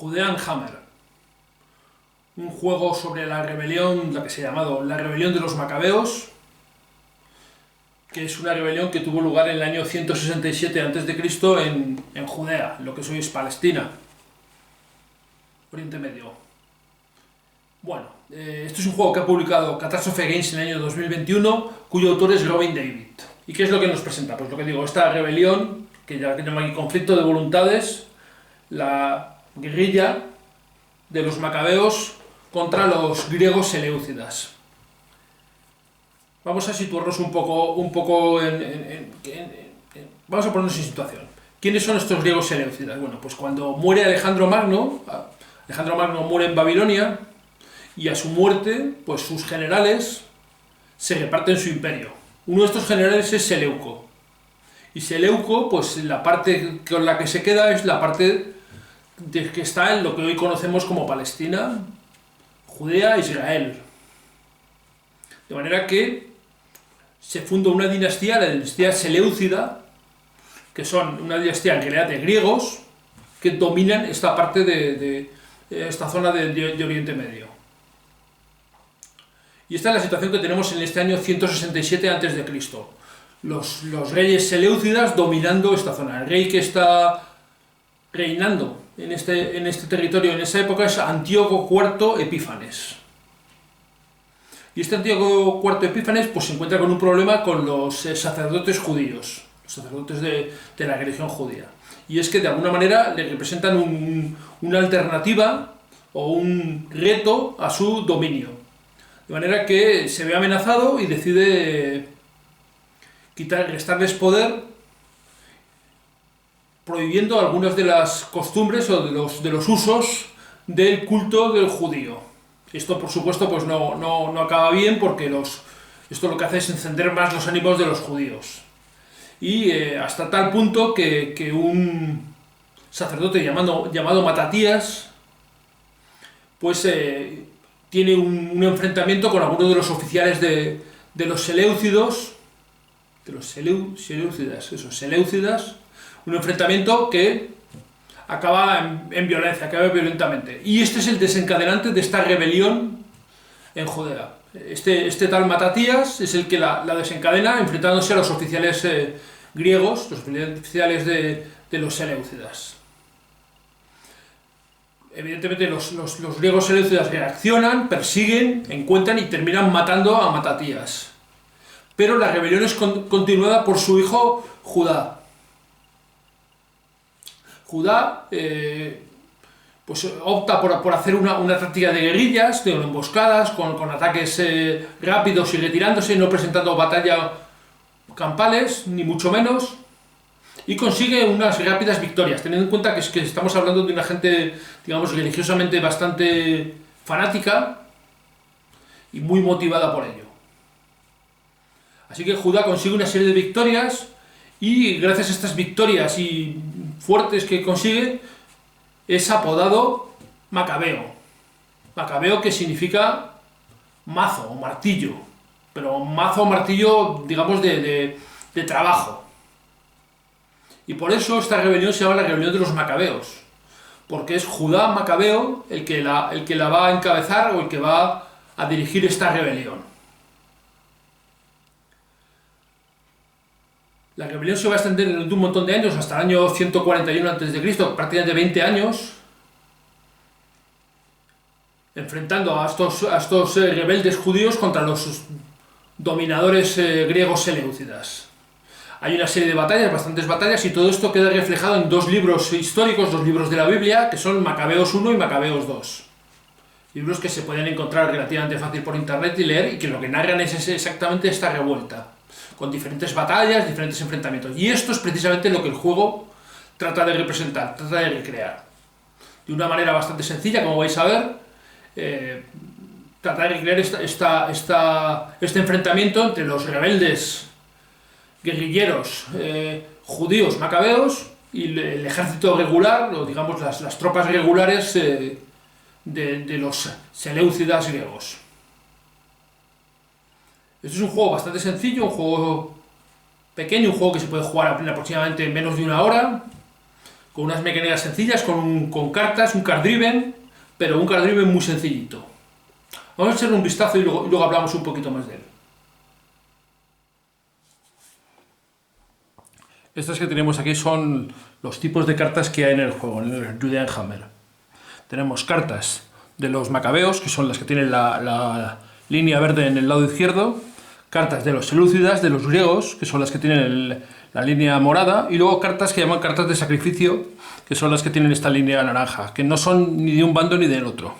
Judean Hammer, un juego sobre la rebelión, la que se ha llamado la rebelión de los macabeos, que es una rebelión que tuvo lugar en el año 167 a.C. en Judea, lo que hoy es Palestina, Oriente Medio. Bueno, esto es un juego que ha publicado Catastrophe Games en el año 2021, cuyo autor es Robin David. ¿Y qué es lo que nos presenta? Pues lo que digo, esta rebelión, que ya tenemos aquí conflicto de voluntades, la guerrilla de los macabeos contra los griegos seleucidas. Vamos a situarnos un poco vamos a ponernos en situación. ¿Quiénes son estos griegos seleucidas? Bueno, pues cuando muere Alejandro Magno muere en Babilonia, y a su muerte, pues sus generales se reparten su imperio. Uno de estos generales es Seleuco. Y Seleuco, pues la parte con la que se queda es la parte que está en lo que hoy conocemos como Palestina, Judea, Israel. De manera que se funda una dinastía, la dinastía Seleucida, que son una dinastía en realidad de griegos, que dominan esta parte de esta zona de Oriente Medio. Y esta es la situación que tenemos en este año 167 a.C. Los reyes seleucidas dominando esta zona. El rey que está reinando en este territorio en esa época es Antíoco IV Epífanes. Y este Antíoco IV Epífanes pues, se encuentra con un problema con los sacerdotes judíos, los sacerdotes de la religión judía. Y es que de alguna manera le representan una alternativa o un reto a su dominio. De manera que se ve amenazado y decide restarles poder, prohibiendo algunas de las costumbres o de los usos del culto del judío. Esto, por supuesto, pues no acaba bien, porque esto lo que hace es encender más los ánimos de los judíos. Y hasta tal punto que un sacerdote llamado Matatías, pues tiene un enfrentamiento con algunos de los oficiales de los seleucidas, un enfrentamiento que acaba en violencia, acaba violentamente. Y este es el desencadenante de esta rebelión en Judea. Este tal Matatías es el que la desencadena, enfrentándose a los oficiales griegos, los oficiales de los seleucidas. Evidentemente los griegos seleucidas reaccionan, persiguen, encuentran y terminan matando a Matatías. Pero la rebelión es continuada por su hijo Judá. Judá pues opta por hacer una táctica de guerrillas, de emboscadas, con ataques rápidos y retirándose, no presentando batalla campales, ni mucho menos. Y consigue unas rápidas victorias, teniendo en cuenta que estamos hablando de una gente, digamos, religiosamente bastante fanática y muy motivada por ello. Así que Judá consigue una serie de victorias y gracias a estas victorias y fuertes que consigue es apodado Macabeo. Macabeo, que significa mazo o martillo, pero mazo o martillo, digamos, de trabajo. Y por eso esta rebelión se llama la rebelión de los macabeos, porque es Judá Macabeo el que la va a encabezar o el que va a dirigir esta rebelión. La rebelión se va a extender durante un montón de años, hasta el año 141 a.C., prácticamente 20 años, enfrentando a estos rebeldes judíos contra los dominadores griegos seleucidas. Hay una serie de batallas, bastantes batallas, y todo esto queda reflejado en dos libros históricos, dos libros de la Biblia, que son Macabeos 1 y Macabeos 2. Libros que se pueden encontrar relativamente fácil por internet y leer, y que lo que narran es exactamente esta revuelta, con diferentes batallas, diferentes enfrentamientos. Y esto es precisamente lo que el juego trata de representar, trata de recrear. De una manera bastante sencilla, como vais a ver, trata de recrear este enfrentamiento entre los rebeldes guerrilleros judíos macabeos y el ejército regular, o digamos las tropas regulares de los seleucidas griegos. Este es un juego bastante sencillo, un juego pequeño, un juego que se puede jugar aproximadamente en menos de una hora, con unas mecánicas sencillas, con cartas, un card driven, pero un card driven muy sencillito. Vamos a echarle un vistazo y luego hablamos un poquito más de él. Estas que tenemos aquí son los tipos de cartas que hay en el juego, en el Judenhammer. Tenemos cartas de los macabeos, que son las que tienen la línea verde en el lado izquierdo, cartas de los selúcidas, de los griegos, que son las que tienen la línea morada, y luego cartas que llaman cartas de sacrificio, que son las que tienen esta línea naranja, que no son ni de un bando ni del otro.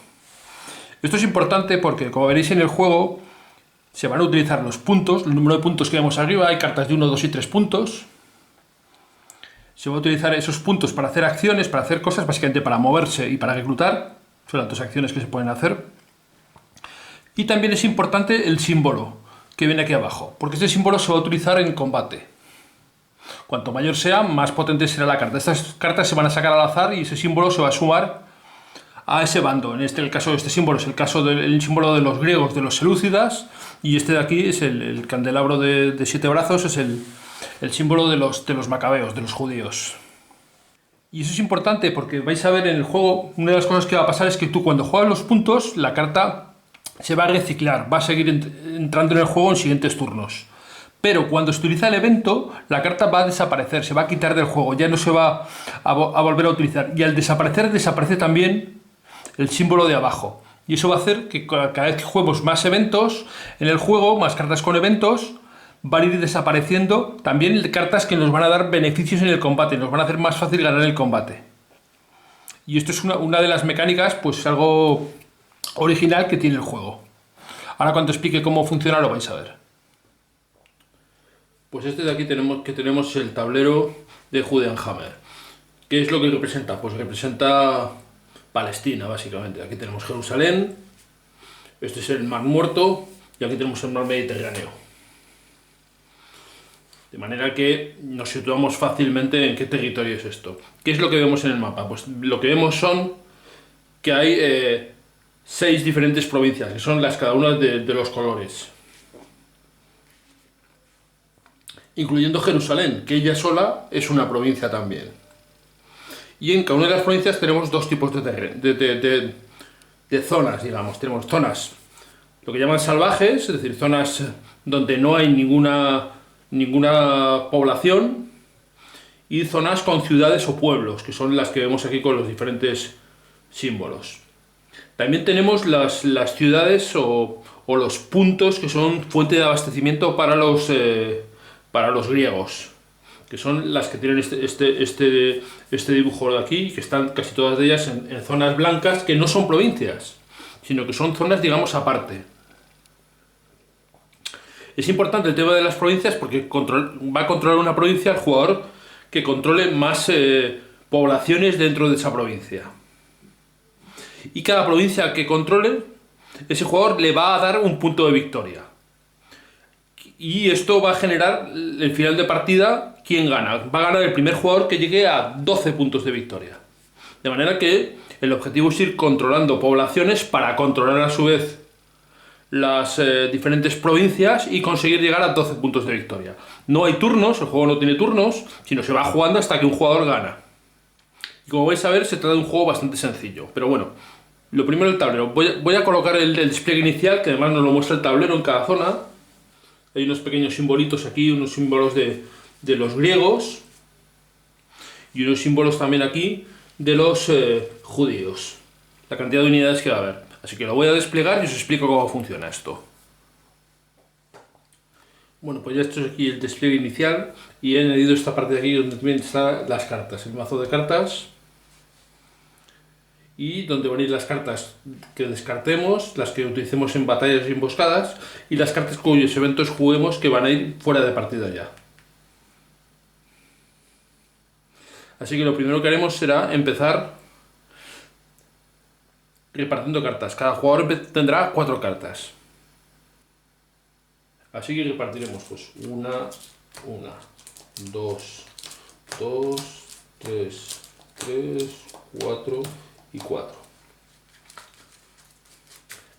Esto es importante porque, como veréis en el juego, se van a utilizar los puntos, el número de puntos que vemos arriba, hay cartas de 1, 2 y 3 puntos. Se va a utilizar esos puntos para hacer acciones, para hacer cosas, básicamente para moverse y para reclutar. Son las dos acciones que se pueden hacer. Y también es importante el símbolo que viene aquí abajo, porque este símbolo se va a utilizar en combate. Cuanto mayor sea, más potente será la carta. Estas cartas se van a sacar al azar y ese símbolo se va a sumar a ese bando. El caso de este símbolo es el símbolo de los griegos, de los selúcidas, y este de aquí es el candelabro de 7 brazos, es el símbolo de los macabeos, de los judíos. Y eso es importante porque vais a ver en el juego, una de las cosas que va a pasar es que tú cuando juegas los puntos, la carta se va a reciclar, va a seguir entrando en el juego en siguientes turnos. Pero cuando se utiliza el evento, la carta va a desaparecer, se va a quitar del juego, ya no se va a volver a utilizar. Y al desaparecer, desaparece también el símbolo de abajo. Y eso va a hacer que cada vez que juguemos más eventos en el juego, más cartas con eventos, van a ir desapareciendo también cartas que nos van a dar beneficios en el combate, nos van a hacer más fácil ganar el combate. Y esto es una de las mecánicas, pues algo original que tiene el juego. Ahora cuando explique cómo funciona lo vais a ver. Pues este de aquí tenemos el tablero de Judenhammer. ¿Qué es lo que representa? Pues representa Palestina, básicamente. Aquí tenemos Jerusalén, este es el Mar Muerto y aquí tenemos el Mar Mediterráneo. De manera que nos situamos fácilmente en qué territorio es esto. ¿Qué es lo que vemos en el mapa? Pues lo que vemos son que hay 6 diferentes provincias, que son cada una de los colores. Incluyendo Jerusalén, que ella sola es una provincia también. Y en cada una de las provincias tenemos dos tipos de zonas, digamos. Tenemos zonas, lo que llaman salvajes, es decir, zonas donde no hay ninguna población, y zonas con ciudades o pueblos, que son las que vemos aquí con los diferentes símbolos. También tenemos las ciudades o los puntos que son fuente de abastecimiento para los griegos, que son las que tienen este dibujo de aquí, que están casi todas de ellas en zonas blancas, que no son provincias, sino que son zonas, digamos, aparte. Es importante el tema de las provincias porque va a controlar una provincia el jugador que controle más poblaciones dentro de esa provincia. Y cada provincia que controle, ese jugador le va a dar un punto de victoria. Y esto va a generar el final de partida, ¿quién gana? Va a ganar el primer jugador que llegue a 12 puntos de victoria. De manera que el objetivo es ir controlando poblaciones para controlar a su vez las diferentes provincias y conseguir llegar a 12 puntos de victoria. No hay turnos, el juego no tiene turnos, sino se va jugando hasta que un jugador gana. Y como vais a ver, se trata de un juego bastante sencillo. Pero bueno, lo primero el tablero. Voy a colocar el despliegue inicial, que además nos lo muestra el tablero en cada zona. Hay unos pequeños simbolitos aquí, unos símbolos de los griegos y unos símbolos también aquí de los judíos. La cantidad de unidades que va a haber. Así que lo voy a desplegar y os explico cómo funciona esto. Bueno, pues ya esto es aquí el despliegue inicial y he añadido esta parte de aquí donde también están las cartas, el mazo de cartas, y donde van a ir las cartas que descartemos, las que utilicemos en batallas y emboscadas, y las cartas cuyos eventos juguemos que van a ir fuera de partida ya. Así que lo primero que haremos será empezar repartiendo cartas. Cada jugador tendrá 4 cartas. Así que repartiremos pues 1, 2, 3, 4 y 4.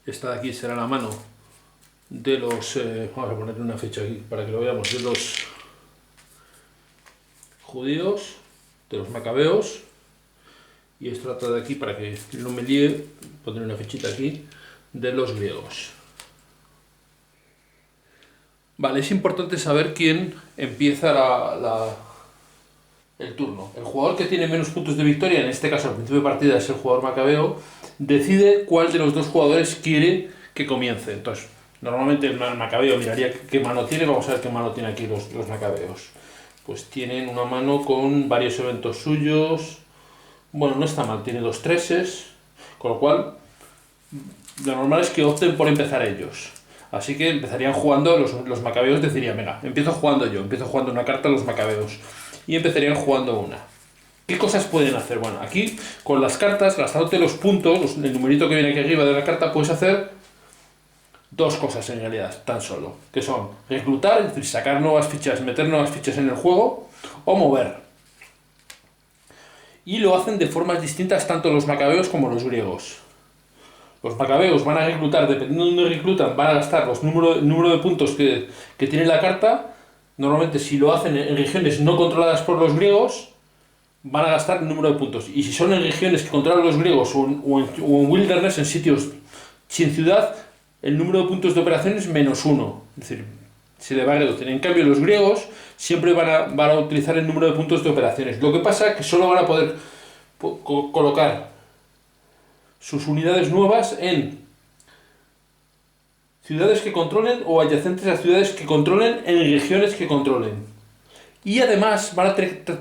Esta de aquí será la mano de los... vamos a ponerle una fecha aquí para que lo veamos, de los judíos, de los macabeos. Y esto trata de aquí, para que no me líe, pondré una fichita aquí, de los griegos. Vale, es importante saber quién empieza el turno. El jugador que tiene menos puntos de victoria, en este caso al principio de partida es el jugador macabeo, decide cuál de los dos jugadores quiere que comience. Entonces, normalmente el macabeo miraría qué mano tiene. Vamos a ver qué mano tiene aquí los macabeos. Pues tienen una mano con varios eventos suyos. Bueno, no está mal, tiene 2 treses, con lo cual lo normal es que opten por empezar ellos. Así que empezarían jugando, los macabeos decirían, venga, empiezo jugando una carta a los macabeos. Y empezarían jugando una. ¿Qué cosas pueden hacer? Bueno, aquí con las cartas, gastándote los puntos, el numerito que viene aquí arriba de la carta, puedes hacer 2 cosas en realidad, tan solo. Que son reclutar, es decir, sacar nuevas fichas, meter nuevas fichas en el juego, o mover. Y lo hacen de formas distintas tanto los macabeos como los griegos. Los macabeos van a reclutar, dependiendo de dónde reclutan, van a gastar el número de puntos que tiene la carta. Normalmente, si lo hacen en regiones no controladas por los griegos, van a gastar el número de puntos. Y si son en regiones que controlan los griegos o en wilderness, en sitios sin ciudad, el número de puntos de operación es -1. Es decir, se le va a reducir. En cambio, los griegos siempre van a utilizar el número de puntos de operaciones. Lo que pasa es que solo van a poder colocar sus unidades nuevas en ciudades que controlen o adyacentes a ciudades que controlen en regiones que controlen. Y además van a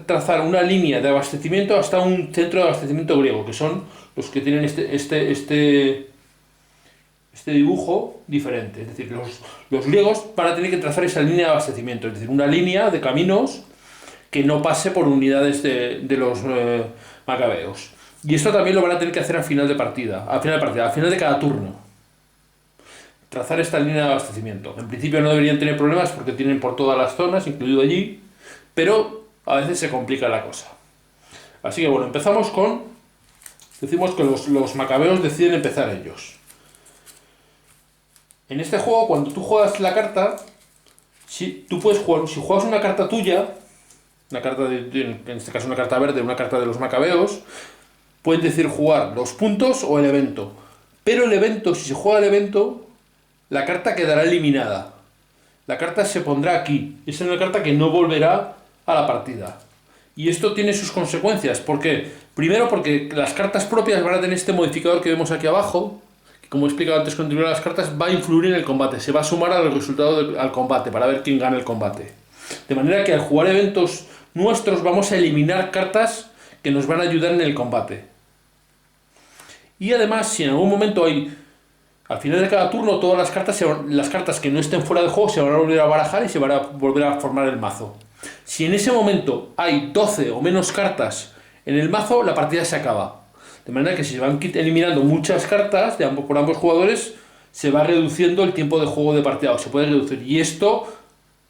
trazar una línea de abastecimiento hasta un centro de abastecimiento griego, que son los que tienen este dibujo diferente. Es decir, los griegos van a tener que trazar esa línea de abastecimiento, es decir, una línea de caminos que no pase por unidades de los macabeos. Y esto también lo van a tener que hacer al final de partida, al final de cada turno. Trazar esta línea de abastecimiento. En principio no deberían tener problemas porque tienen por todas las zonas, incluido allí, pero a veces se complica la cosa. Así que bueno, decimos que los macabeos deciden empezar ellos. En este juego, cuando tú juegas la carta, si juegas una carta tuya, una carta en este caso una carta verde, una carta de los macabeos, pueden decir jugar los puntos o el evento. Pero el evento, si se juega el evento, la carta quedará eliminada. La carta se pondrá aquí. Es una carta que no volverá a la partida. Y esto tiene sus consecuencias. ¿Por qué? Primero porque las cartas propias van a tener este modificador que vemos aquí abajo, que como he explicado antes con las cartas, va a influir en el combate. Se va a sumar al resultado al combate para ver quién gana el combate. De manera que al jugar eventos nuestros vamos a eliminar cartas que nos van a ayudar en el combate. Y además, si en algún momento al final de cada turno, todas las cartas que no estén fuera de juego se van a volver a barajar y se van a volver a formar el mazo. Si en ese momento hay 12 o menos cartas en el mazo, la partida se acaba. De manera que si se van eliminando muchas cartas por ambos jugadores, se va reduciendo el tiempo de juego de partida, o se puede reducir. Y esto,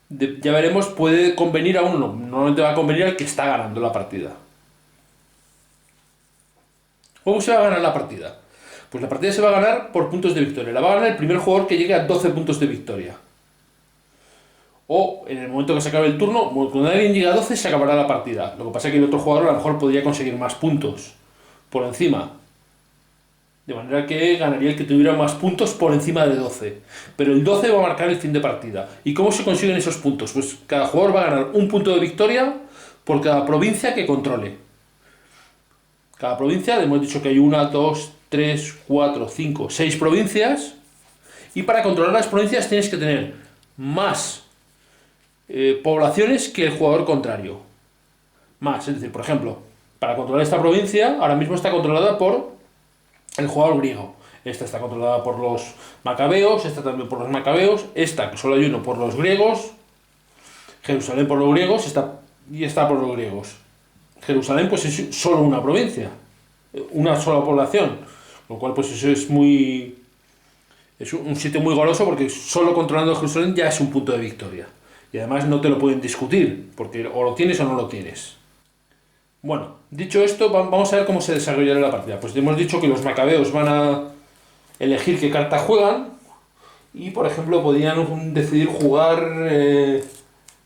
ya veremos, puede convenir a uno. Normalmente va a convenir al que está ganando la partida. ¿Cómo se va a ganar la partida? Pues la partida se va a ganar por puntos de victoria. La va a ganar el primer jugador que llegue a 12 puntos de victoria. O en el momento que se acabe el turno, cuando alguien llegue a 12 se acabará la partida. Lo que pasa es que el otro jugador a lo mejor podría conseguir más puntos por encima. De manera que ganaría el que tuviera más puntos por encima de 12. Pero el 12 va a marcar el fin de partida. ¿Y cómo se consiguen esos puntos? Pues cada jugador va a ganar un punto de victoria por cada provincia que controle. Cada provincia, hemos dicho que hay 1, 2, 3, 4, 5, 6 provincias. Y para controlar las provincias tienes que tener más poblaciones que el jugador contrario. Más, es decir, por ejemplo, para controlar esta provincia, ahora mismo está controlada por el jugador griego. Esta está controlada por los macabeos, esta también por los macabeos, esta, que solo hay uno, por los griegos, Jerusalén por los griegos, y esta por los griegos. Jerusalén pues es solo una provincia, una sola población, lo cual pues eso es un sitio muy goloso porque solo controlando Jerusalén ya es un punto de victoria. Y además no te lo pueden discutir, porque o lo tienes o no lo tienes. Bueno, dicho esto, vamos a ver cómo se desarrollará la partida. Pues hemos dicho que los macabeos van a elegir qué carta juegan y, por ejemplo, podrían decidir jugar,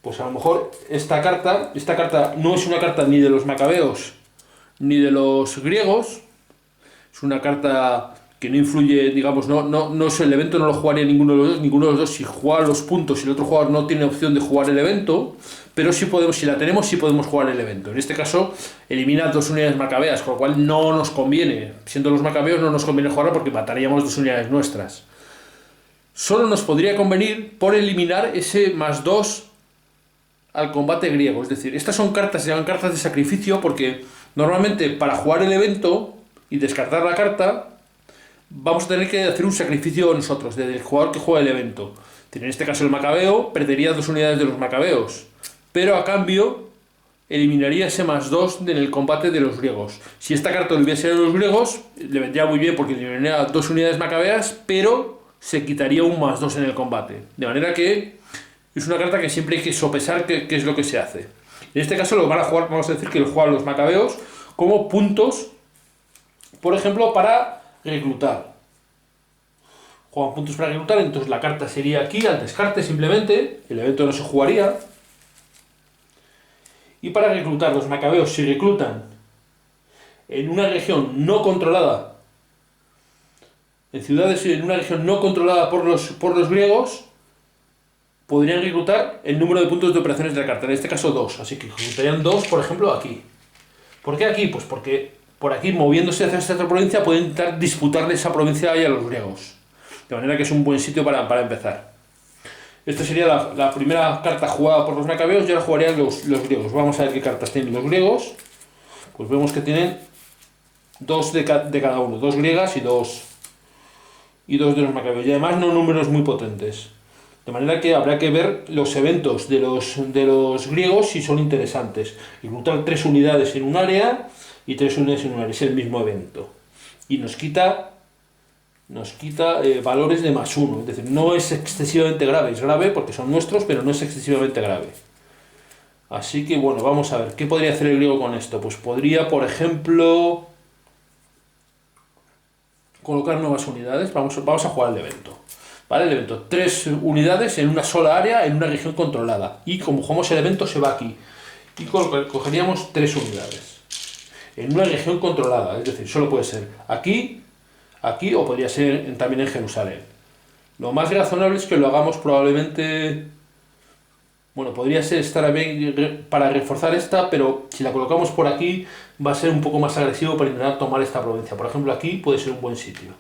pues a lo mejor esta carta no es una carta ni de los macabeos ni de los griegos. Es una carta que no influye, digamos, no es el evento, no lo jugaría ninguno de los dos si juega los puntos y el otro jugador no tiene opción de jugar el evento, pero sí podemos, si la tenemos, sí podemos jugar el evento. En este caso, elimina 2 unidades macabeas, con lo cual no nos conviene. Siendo los macabeos no nos conviene jugarla porque mataríamos 2 unidades nuestras. Solo nos podría convenir por eliminar ese +2 al combate griego. Es decir, estas son cartas, se llaman cartas de sacrificio porque normalmente para jugar el evento y descartar la carta vamos a tener que hacer un sacrificio nosotros, del jugador que juega el evento. En este caso el macabeo perdería 2 unidades de los macabeos, pero a cambio eliminaría ese +2 en el combate de los griegos. Si esta carta lo hubiese a los griegos, le vendría muy bien porque eliminaría 2 unidades macabeas, pero se quitaría un +2 en el combate. De manera que es una carta que siempre hay que sopesar qué es lo que se hace. En este caso lo van a jugar, vamos a decir que lo juegan los macabeos como puntos, por ejemplo, para reclutar. Juegan puntos para reclutar, entonces la carta sería aquí, al descarte simplemente, el evento no se jugaría. Y para reclutar, los macabeos, si reclutan en una región no controlada, en ciudades en una región no controlada por los griegos, podrían reclutar el número de puntos de operaciones de la carta, en este caso 2, así que reclutarían 2, por ejemplo, aquí. ¿Por qué aquí? Pues porque por aquí, moviéndose hacia esta otra provincia, pueden intentar disputarle esa provincia ahí a los griegos. De manera que es un buen sitio para empezar. Esta sería la primera carta jugada por los macabeos y ahora jugarían los griegos. Vamos a ver qué cartas tienen los griegos. Pues vemos que tienen 2 de cada uno, 2 griegas y 2 de los macabeos. Y además no números muy potentes. De manera que habrá que ver los eventos de los griegos si son interesantes. Reclutar 3 unidades en un área y 3 unidades en un área. Es el mismo evento. Y nos quita valores de +1. Es decir, no es excesivamente grave. Es grave porque son nuestros, pero no es excesivamente grave. Así que bueno, vamos a ver. ¿Qué podría hacer el griego con esto? Pues podría, por ejemplo, colocar nuevas unidades. Vamos a jugar el evento. ¿Vale? El evento, 3 unidades en una sola área, en una región controlada. Y como jugamos el evento, se va aquí. Y cogeríamos 3 unidades. En una región controlada, es decir, solo puede ser aquí o podría ser también en Jerusalén. Lo más razonable es que lo hagamos probablemente... Bueno, podría ser estar bien para reforzar esta, pero si la colocamos por aquí va a ser un poco más agresivo para intentar tomar esta provincia. Por ejemplo, aquí puede ser un buen sitio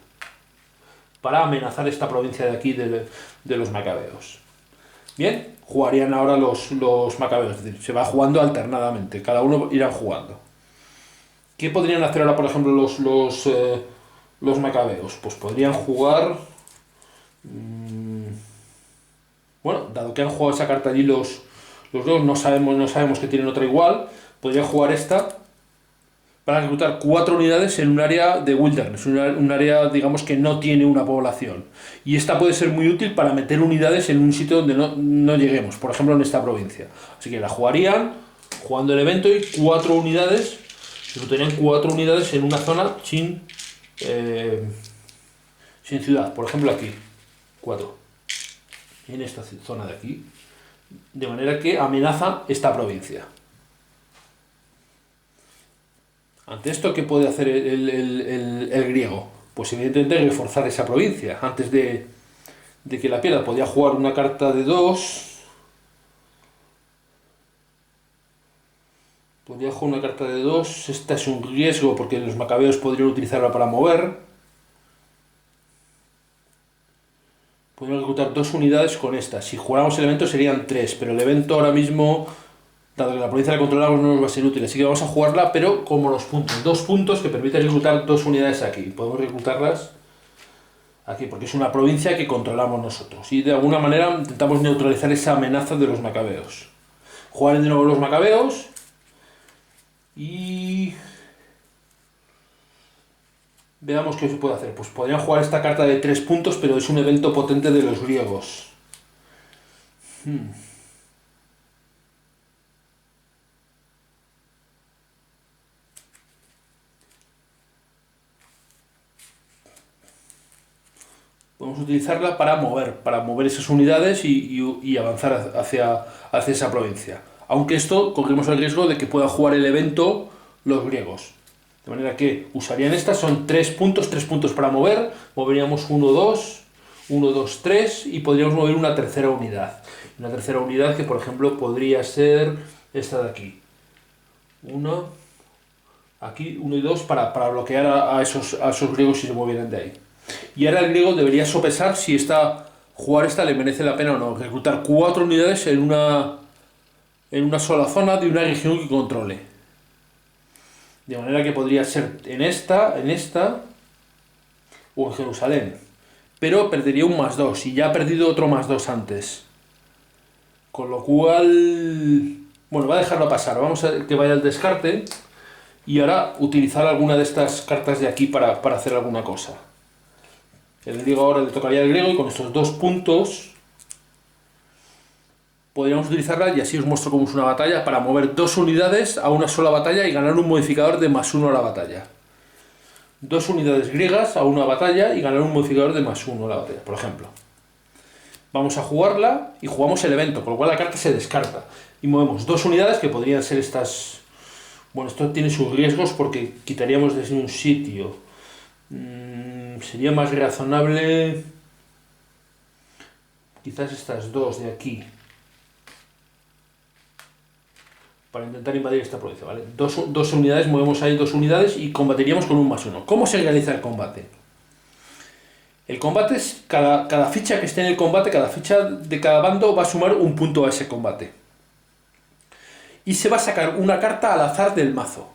para amenazar esta provincia de aquí de los macabeos. Bien, jugarían ahora los macabeos, es decir, se va jugando alternadamente, cada uno irá jugando. ¿Qué podrían hacer ahora, por ejemplo, los macabeos? Pues podrían jugar... Bueno, dado que han jugado esa carta allí los dos, no sabemos que tienen otra igual, podrían jugar esta para reclutar 4 unidades en un área de wilderness, un área, digamos, que no tiene una población. Y esta puede ser muy útil para meter unidades en un sitio donde no lleguemos, por ejemplo en esta provincia. Así que la jugarían jugando el evento y 4 unidades, reclutarían 4 unidades en una zona sin ciudad, por ejemplo aquí, 4, en esta zona de aquí, de manera que amenaza esta provincia. Ante esto, ¿qué puede hacer el griego? Pues evidentemente reforzar esa provincia antes de que la pierda. Podría jugar una carta de 2. Podría jugar una carta de 2. Esta es un riesgo porque los macabeos podrían utilizarla para mover. Podrían reclutar 2 unidades con esta. Si jugáramos el evento serían 3, pero el evento ahora mismo, dado que la provincia la controlamos, no nos va a ser útil. Así que vamos a jugarla, pero como los puntos. 2 puntos que permiten reclutar 2 unidades aquí. Podemos reclutarlas aquí, porque es una provincia que controlamos nosotros. Y de alguna manera intentamos neutralizar esa amenaza de los macabeos. Jugar de nuevo los macabeos. Y... veamos qué se puede hacer. Pues podrían jugar esta carta de 3 puntos, pero es un evento potente de los griegos. Podemos utilizarla para mover esas unidades y avanzar hacia esa provincia. Aunque esto corremos el riesgo de que puedan jugar el evento los griegos. De manera que usarían estas, son 3 puntos para mover. Moveríamos 1, 2, 1, 2, 3 y podríamos mover una tercera unidad. Una tercera unidad que, por ejemplo, podría ser esta de aquí. 1, aquí, 1 y 2 para bloquear a esos griegos si se movieran de ahí. Y ahora el griego debería sopesar si jugar esta le merece la pena o no. Reclutar 4 unidades en una sola zona de una región que controle. De manera que podría ser en esta o en Jerusalén. Pero perdería un +2 y ya ha perdido otro +2 antes. Con lo cual... Bueno, va a dejarlo pasar. Vamos a que vaya al descarte y ahora utilizar alguna de estas cartas de aquí para hacer alguna cosa. El griego ahora le tocaría al griego y con estos 2 puntos podríamos utilizarla, y así os muestro cómo es una batalla, para mover 2 unidades a una sola batalla y ganar un modificador de +1 a la batalla. 2 unidades griegas a una batalla y ganar un modificador de +1 a la batalla, por ejemplo. Vamos a jugarla y jugamos el evento, con lo cual la carta se descarta. Y movemos 2 unidades que podrían ser estas... Bueno, esto tiene sus riesgos porque quitaríamos desde un sitio. Sería más razonable... Quizás estas 2 de aquí. Para intentar invadir esta provincia, ¿vale? Dos unidades, movemos ahí 2 unidades y combatiríamos con un +1. ¿Cómo se realiza el combate? El combate es cada ficha que esté en el combate, cada ficha de cada bando va a sumar un punto a ese combate. Y se va a sacar una carta al azar del mazo.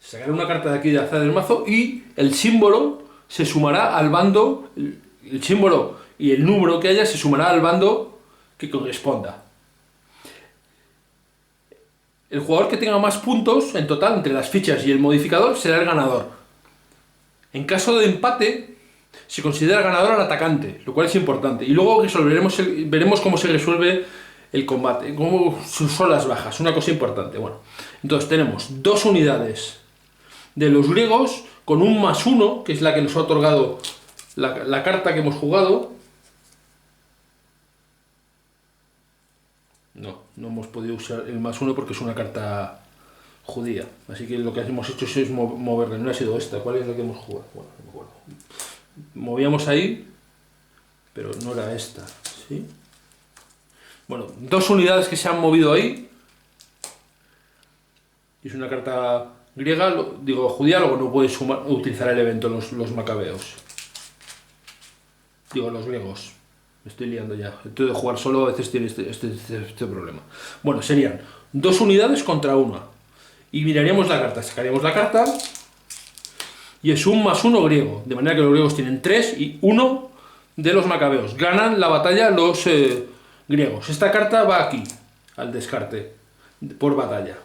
Sacaré una carta de aquí de azar del mazo y el símbolo se sumará al bando, el símbolo y el número que haya se sumará al bando que corresponda. El jugador que tenga más puntos en total entre las fichas y el modificador será el ganador. En caso de empate, se considera ganador al atacante, lo cual es importante. Y luego veremos cómo se resuelve el combate, cómo son las bajas, una cosa importante. Bueno, entonces tenemos 2 unidades de los griegos con un +1, que es la que nos ha otorgado la carta que hemos jugado. No hemos podido usar el +1 porque es una carta judía. Así que lo que hemos hecho es moverla. No ha sido esta. ¿Cuál es la que hemos jugado? Bueno, no me acuerdo. Movíamos ahí, pero no era esta. ¿Sí? Bueno, 2 unidades que se han movido ahí. Es una carta griega, digo judía, luego no puede utilizar el evento los macabeos. Digo, los griegos. Me estoy liando ya. Esto de jugar solo a veces tiene este problema. Bueno, serían 2 unidades contra 1. Y miraríamos la carta. Sacaríamos la carta. Y es un +1 griego. De manera que los griegos tienen 3 y 1 de los macabeos. Ganan la batalla los griegos. Esta carta va aquí, al descarte, por batalla.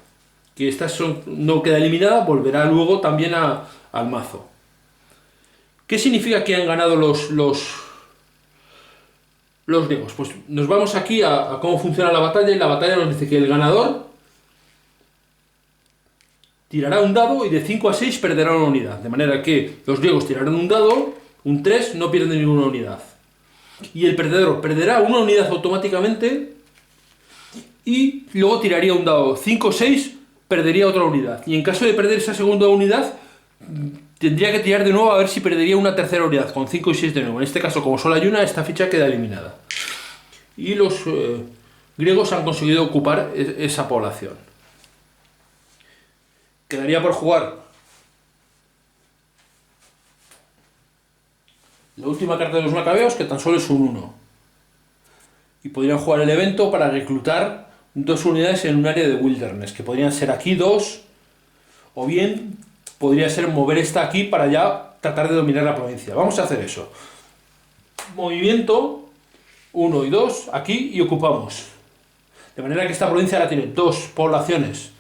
Que esta no queda eliminada, volverá luego también al mazo. ¿Qué significa que han ganado los griegos? Pues nos vamos aquí a cómo funciona la batalla, y la batalla nos dice que el ganador tirará un dado y de 5 a 6 perderá una unidad. De manera que los griegos tirarán un dado, un 3, no pierden ninguna unidad. Y el perdedor perderá una unidad automáticamente y luego tiraría un dado 5 o 6, perdería otra unidad. Y en caso de perder esa segunda unidad, tendría que tirar de nuevo a ver si perdería una tercera unidad, con 5 y 6 de nuevo. En este caso, como solo hay una, esta ficha queda eliminada. Y los griegos han conseguido ocupar esa población. Quedaría por jugar la última carta de los macabeos, que tan solo es un 1. Y podrían jugar el evento para reclutar 2 unidades en un área de wilderness, que podrían ser aquí 2, o bien podría ser mover esta aquí para ya tratar de dominar la provincia. Vamos a hacer eso. Movimiento 1 y 2 aquí y ocupamos. De manera que esta provincia ahora tiene 2 poblaciones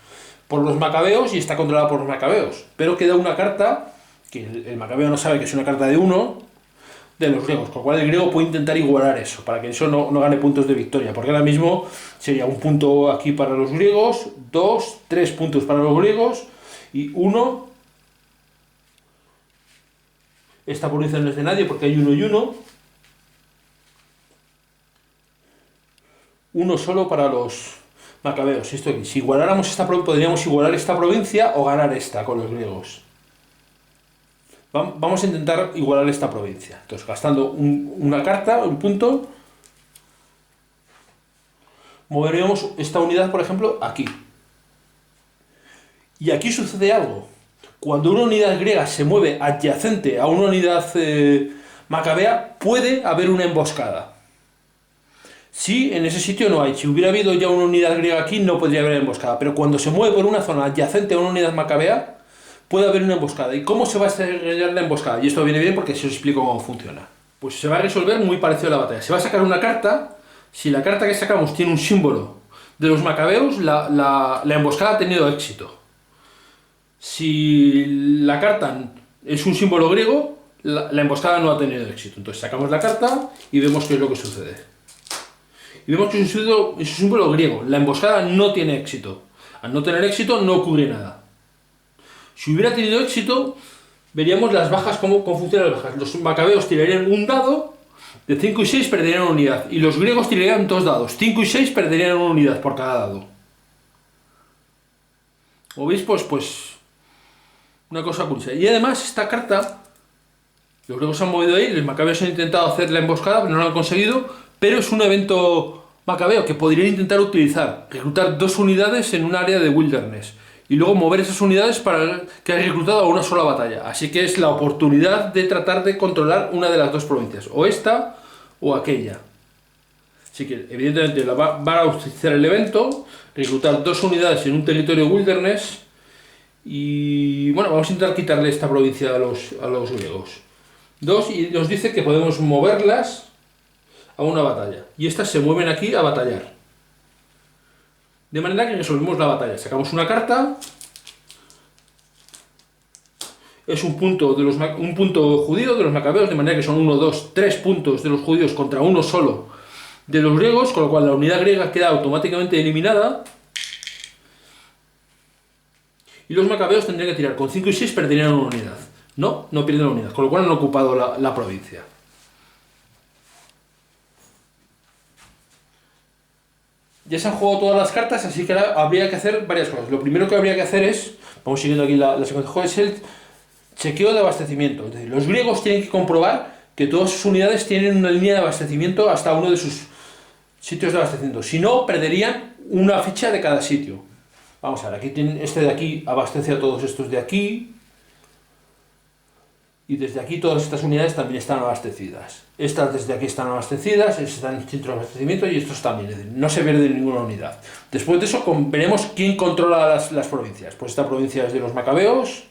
por los macabeos y está controlada por los macabeos. Pero queda una carta, que el macabeo no sabe que es una carta de 1, de los griegos, con lo cual el griego puede intentar igualar eso, para que eso no gane puntos de victoria, porque ahora mismo sería un punto aquí para los griegos, 2, 3 puntos para los griegos y 1. Esta provincia no es de nadie porque hay 1 y 1. uno solo para los macabeos. Esto aquí. Si igualáramos esta provincia, podríamos igualar esta provincia o ganar esta con los griegos. Vamos a intentar igualar esta provincia. Entonces, gastando una carta, un punto, moveríamos esta unidad, por ejemplo, aquí. Y aquí sucede algo. Cuando una unidad griega se mueve adyacente a una unidad macabea, puede haber una emboscada. Si en ese sitio no hay, si hubiera habido ya una unidad griega aquí, no podría haber emboscada. Pero cuando se mueve por una zona adyacente a una unidad macabea, puede haber una emboscada. ¿Y cómo se va a desarrollar la emboscada? Y esto viene bien porque se os explico cómo funciona. Pues se va a resolver muy parecido a la batalla. Se va a sacar una carta. Si la carta que sacamos tiene un símbolo de los macabeos, la emboscada ha tenido éxito. Si la carta es un símbolo griego, la emboscada no ha tenido éxito. Entonces sacamos la carta y vemos qué es lo que sucede. Y vemos que es un símbolo griego. La emboscada no tiene éxito. Al no tener éxito no ocurre nada. Si hubiera tenido éxito, veríamos las bajas, cómo funcionan las bajas. Los macabeos tirarían un dado, de 5 y 6 perderían una unidad. Y los griegos tirarían 2 dados. 5 y 6 perderían una unidad por cada dado. ¿O veis? Pues una cosa curiosa. Y además esta carta, los griegos se han movido ahí, los macabeos han intentado hacer la emboscada, pero no lo han conseguido, pero es un evento macabeo que podrían intentar utilizar, reclutar 2 unidades en un área de wilderness y luego mover esas unidades para que hayan reclutado a una sola batalla. Así que es la oportunidad de tratar de controlar una de las 2 provincias, o esta o aquella. Así que evidentemente van a utilizar el evento, reclutar 2 unidades en un territorio wilderness. Y bueno, vamos a intentar quitarle esta provincia a los griegos. 2, y nos dice que podemos moverlas a una batalla. Y estas se mueven aquí a batallar. De manera que resolvemos la batalla. Sacamos una carta. Es un punto judío de los macabeos, de manera que son 1, 2, 3 puntos de los judíos contra uno solo de los griegos, con lo cual la unidad griega queda automáticamente eliminada. Y los macabeos tendrían que tirar con 5 y 6, perderían una unidad. No pierden la unidad, con lo cual han ocupado la provincia. Ya se han jugado todas las cartas, así que ahora habría que hacer varias cosas. Lo primero que habría que hacer es, vamos siguiendo aquí la secuencia de juego, es el chequeo de abastecimiento. Es decir, los griegos tienen que comprobar que todas sus unidades tienen una línea de abastecimiento hasta uno de sus sitios de abastecimiento. Si no, perderían una ficha de cada sitio. Vamos a ver, aquí tienen este de aquí, abastece a todos estos de aquí. Y desde aquí todas estas unidades también están abastecidas. Estas desde aquí están abastecidas, están en centro de abastecimiento y estos también. Es decir, no se pierde ninguna unidad. Después de eso veremos quién controla las provincias. Pues esta provincia es de los macabeos,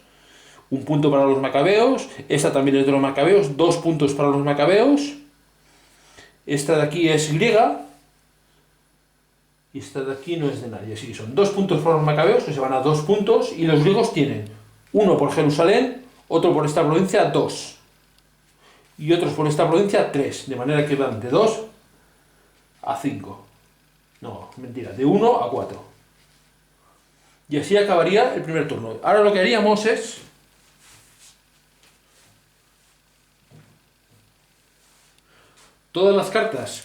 un punto para los macabeos. Esta también es de los macabeos, 2 puntos para los macabeos. Esta de aquí es griega. Y esta de aquí no es de nadie. Así que son 2 puntos para los macabeos, que se van a 2 puntos. Y los griegos tienen 1 por Jerusalén, otro por esta provincia, 2. Y otros por esta provincia, 3. De manera que van de 2 a 5. No, mentira, de 1 a 4. Y así acabaría el primer turno. Ahora lo que haríamos es... todas las cartas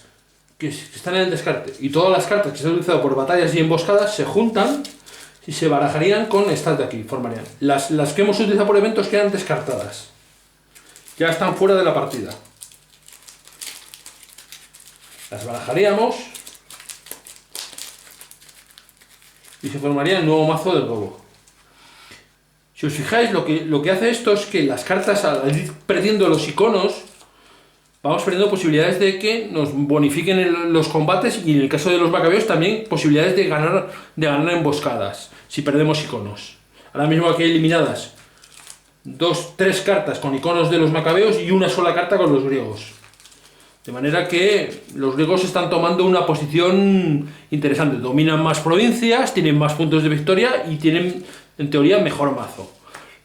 que están en el descarte y todas las cartas que se han utilizado por batallas y emboscadas se juntan y se barajarían con estas de aquí, formarían. Las que hemos utilizado por eventos quedan descartadas. Ya están fuera de la partida. Las barajaríamos y se formaría el nuevo mazo del lobo. Si os fijáis, lo que hace esto es que las cartas, al ir perdiendo los iconos, vamos perdiendo posibilidades de que nos bonifiquen los combates y en el caso de los macabeos también posibilidades de ganar emboscadas si perdemos iconos. Ahora mismo aquí hay eliminadas 3 cartas con iconos de los macabeos y una sola carta con los griegos. De manera que los griegos están tomando una posición interesante. Dominan más provincias, tienen más puntos de victoria y tienen, en teoría, mejor mazo.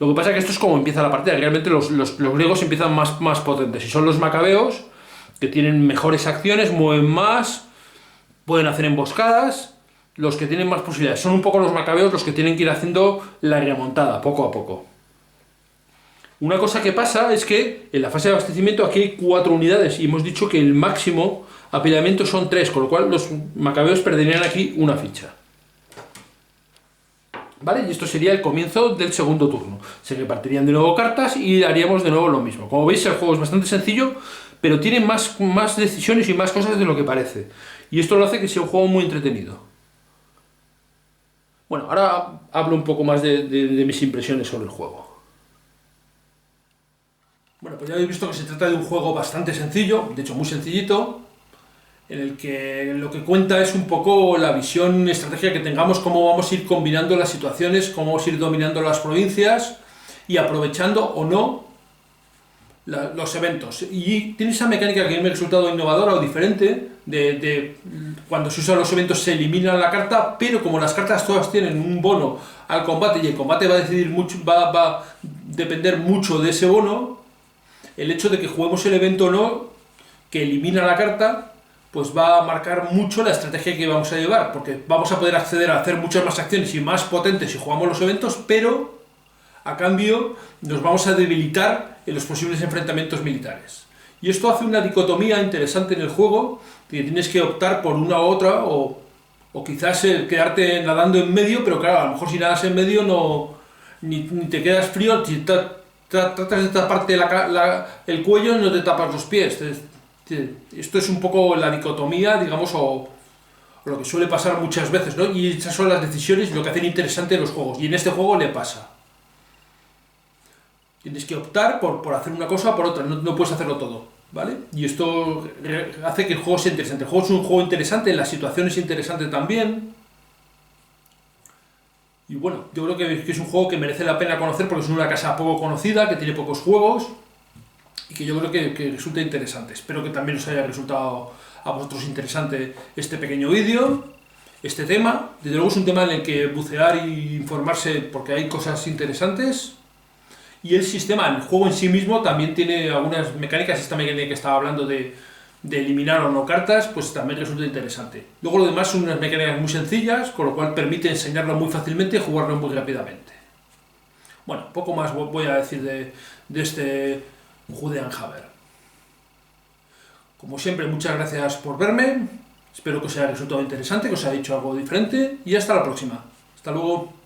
Lo que pasa es que esto es como empieza la partida. Realmente los griegos empiezan más potentes. Y son los macabeos que tienen mejores acciones, mueven más, pueden hacer emboscadas. Los que tienen más posibilidades. Son un poco los macabeos los que tienen que ir haciendo la remontada, poco a poco. Una cosa que pasa es que en la fase de abastecimiento aquí hay 4 unidades y hemos dicho que el máximo apilamiento son 3, con lo cual los macabeos perderían aquí una ficha. ¿Vale? Y esto sería el comienzo del segundo turno. Se repartirían de nuevo cartas y haríamos de nuevo lo mismo. Como veis, el juego es bastante sencillo, pero tiene más decisiones y más cosas de lo que parece. Y esto lo hace que sea un juego muy entretenido. Bueno, ahora hablo un poco más de mis impresiones sobre el juego. Bueno, pues ya habéis visto que se trata de un juego bastante sencillo, de hecho muy sencillito, en el que lo que cuenta es un poco la visión estratégica que tengamos, cómo vamos a ir combinando las situaciones, cómo vamos a ir dominando las provincias y aprovechando o no los eventos. Y tiene esa mecánica que a mí me ha resultado innovadora o diferente, de cuando se usan los eventos se elimina la carta, pero como las cartas todas tienen un bono al combate y el combate va a decidir mucho, va a depender mucho de ese bono, el hecho de que juguemos el evento o no, que elimina la carta, pues va a marcar mucho la estrategia que vamos a llevar, porque vamos a poder acceder a hacer muchas más acciones y más potentes si jugamos los eventos, pero a cambio nos vamos a debilitar en los posibles enfrentamientos militares. Y esto hace una dicotomía interesante en el juego, que tienes que optar por una u otra, o quizás quedarte nadando en medio, pero claro, a lo mejor si nadas en medio ni te quedas frío, si tratas de taparte el cuello y no te tapas los pies. Esto es un poco la dicotomía, digamos, o lo que suele pasar muchas veces, ¿no? Y esas son las decisiones y lo que hacen interesante los juegos. Y en este juego le pasa. Tienes que optar por hacer una cosa o por otra, no puedes hacerlo todo, ¿vale? Y esto hace que el juego sea interesante. El juego es un juego interesante, la situación es interesante también. Y bueno, yo creo que es un juego que merece la pena conocer porque es una casa poco conocida, que tiene pocos juegos y que yo creo que resulta interesante. Espero que también os haya resultado a vosotros interesante este pequeño vídeo, este tema. Desde luego es un tema en el que bucear y informarse porque hay cosas interesantes. Y el sistema, el juego en sí mismo también tiene algunas mecánicas, esta mecánica que estaba hablando de eliminar o no cartas, pues también resulta interesante. Luego lo demás son unas mecánicas muy sencillas, con lo cual permite enseñarlo muy fácilmente y jugarlo muy rápidamente. Bueno, poco más voy a decir de este Judean-Haber. Como siempre, muchas gracias por verme, espero que os haya resultado interesante, que os haya dicho algo diferente y hasta la próxima. Hasta luego.